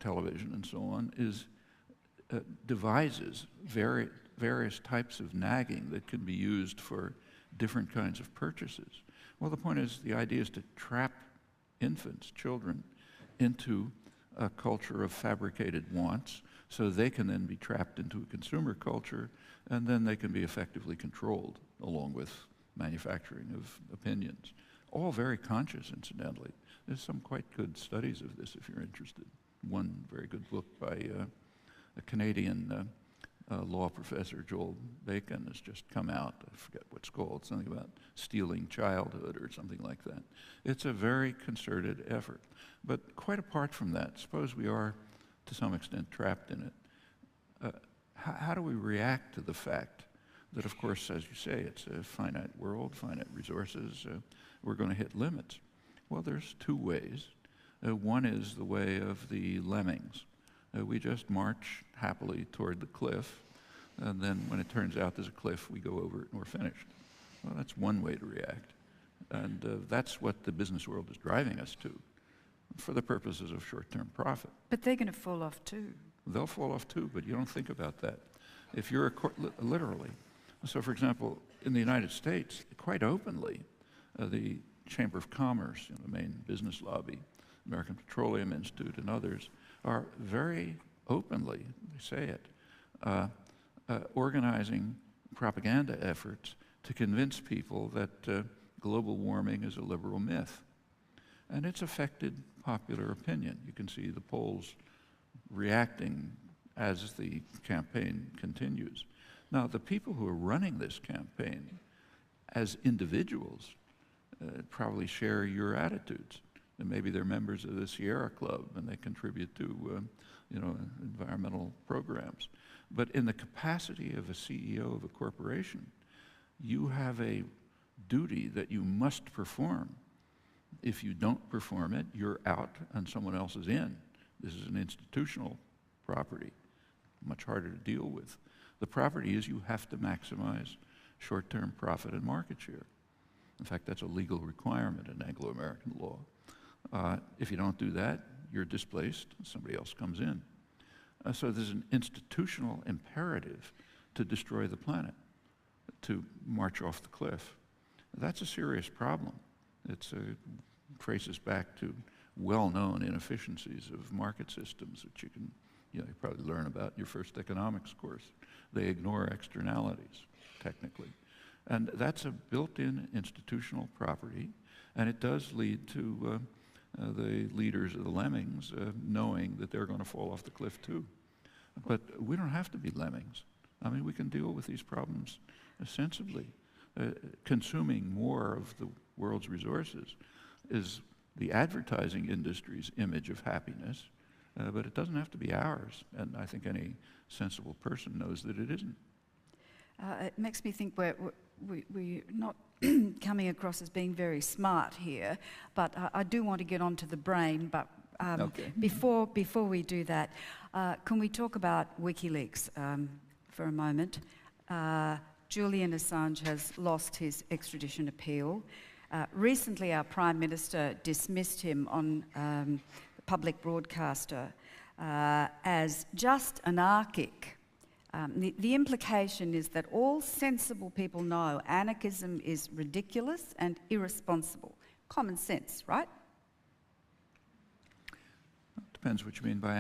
television and so on, devises various types of nagging that can be used for different kinds of purchases. Well, the point is, the idea is to trap infants, children, into a culture of fabricated wants, so they can then be trapped into a consumer culture, and then they can be effectively controlled, along with manufacturing of opinions. All very conscious, incidentally. There's some quite good studies of this if you're interested. One very good book by a Canadian law professor, Joel Bacon, has just come out. I forget what it's called, something about stealing childhood or something like that. It's a very concerted effort. But quite apart from that, suppose we are to some extent trapped in it. How do we react to the fact that, of course, as you say, it's a finite world, finite resources, we're going to hit limits? Well, there's two ways. One is the way of the lemmings. We just march happily toward the cliff, and then when it turns out there's a cliff, we go over it and we're finished. Well, that's one way to react. And that's what the business world is driving us to, for the purposes of short-term profit. But they're going to fall off too. They'll fall off too, but you don't think about that. If you're literally. So, for example, in the United States, quite openly, the Chamber of Commerce, the main business lobby, American Petroleum Institute and others, are very openly, they say it, organizing propaganda efforts to convince people that global warming is a liberal myth. And it's affected popular opinion. You can see the polls reacting as the campaign continues. Now, the people who are running this campaign as individuals probably share your attitudes. And maybe they're members of the Sierra Club and they contribute to environmental programs. But in the capacity of a CEO of a corporation, you have a duty that you must perform. If you don't perform it, you're out and someone else is in. This is an institutional property, much harder to deal with. The property is you have to maximize short-term profit and market share. In fact, that's a legal requirement in Anglo-American law. If you don't do that, you're displaced, somebody else comes in. So there's an institutional imperative to destroy the planet, to march off the cliff. That's a serious problem. It traces back to well-known inefficiencies of market systems, which you probably learn about in your first economics course. They ignore externalities, technically. And that's a built-in institutional property, and it does lead to the leaders of the lemmings knowing that they're going to fall off the cliff too. But we don't have to be lemmings. I mean, we can deal with these problems sensibly. Consuming more of the world's resources is the advertising industry's image of happiness, but it doesn't have to be ours, and I think any sensible person knows that it isn't. It makes me think we're not coming across as being very smart here, but I do want to get onto the brain, but Okay. before we do that, can we talk about WikiLeaks for a moment? Julian Assange has lost his extradition appeal. Recently, our Prime Minister dismissed him on the public broadcaster as just anarchic. The implication is that all sensible people know anarchism is ridiculous and irresponsible. Common sense, right? Depends what you mean by